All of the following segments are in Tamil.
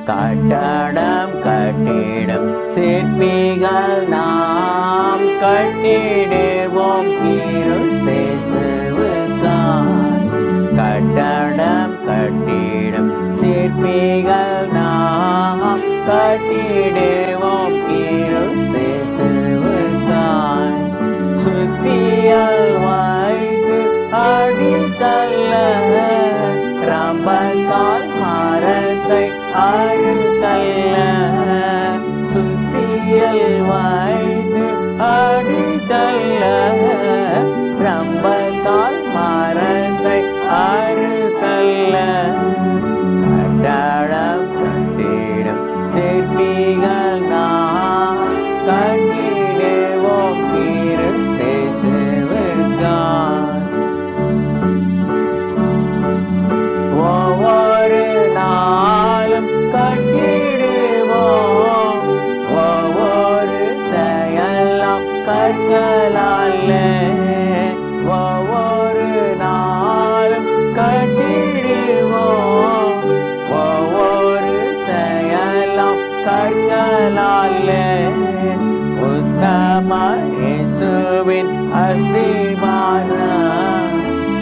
கட்டடம் கட்டிடம் சிற்பிகள் நாம் கட்டிடுவோம் கிறிஸ்தேசுவுக்காய். கட்டடம் கட்டிடம் சிற்பிகள் நாம் கட்டிடுவோம் கிறிஸ்தேசுவுக்காய். சுத்தியல் வைத்து அடித்தல்ல ரம்பத்தால் மரத்தை அழுத்தல்ல. சுத்தியல் வைத்து அடித்தல்ல ரம்பத்தால் மரத்தை அழுத்தல்ல. கட்டடம் கட்டிடம் சிற்பிகள் நாம் கட்டிடுவோம் கிறிஸ்தேசுவுக்காய். ஒவ்வொரு நாளும் கட்டிடுவோம் ஒவ்வொரு செயலாம் கற்களால. ஒவ்வொரு நாளும் கட்டிடுவோம் ஒவ்வொரு செயலாம் கற்களால. உத்தம இயேசுவின் அஸ்திபாரம்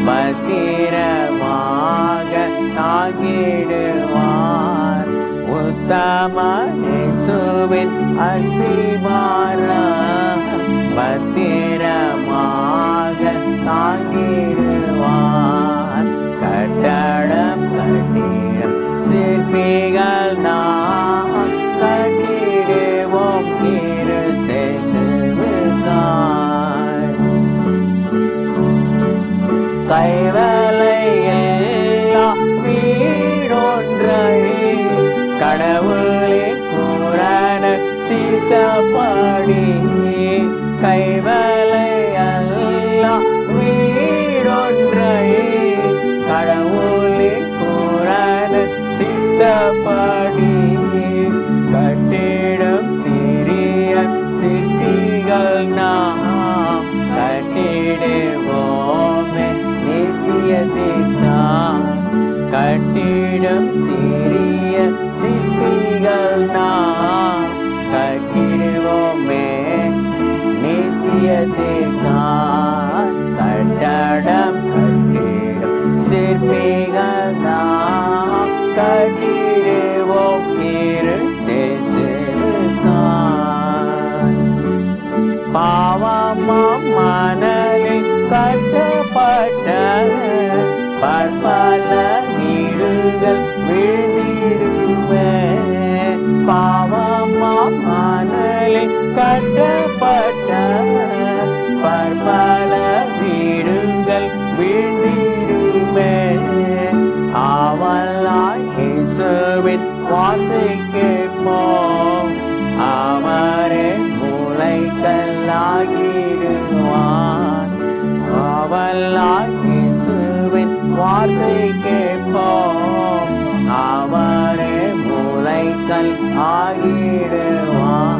பத்திரமாக தாங்கிடுவார். உத்தம இயேசுவின் அஸ்திபாரம் பத்திரமாக தாங்கிடுவார். கட்டடம் கட்டிடம் சிற்பிகள் நாம் கட்டிடுவோம் கிறிஸ்தேசுவுக்காய். கைவலையெல்லா வீடொன்றை கடவுளின் பூரண சித்தப்படி. கைவலையெல்லா வீடொன்றை கடவுளின் பூரண சித்தப்படி. கட்டிடம் சிறிய சிற்பிகள் நாம் கட்டிடுவோமே நித்தியத்திற்காய். கட்டிடம் சிறிய சிற்பிகள் நாம் கட்டிடுவோமே நித்தியத்திற்காய். கட்டடம் கட்டிடம் சிற்பிகள் நாம் கட்டிடுவோம் கிறிஸ்தேசுவுக்காய். பாவமாம் மணலில் கட்டப்பட்ட பற்பல வீடுகள் வீழ்ந்திடுமே. பாவமாம் மணலில் கட்டப்பட்ட பற்பல வீடுகள் வீழ்ந்திடுமே. ஆவலாய் இயேசுவின் வார்த்தை கேட்போம் அவரே மூளைக்கல்லாகிடுவார். ஆவலாய் இயேசுவின் வார்த்தை கேட்போம் அவரே மூளைக்கல் ஆகிடுவார்.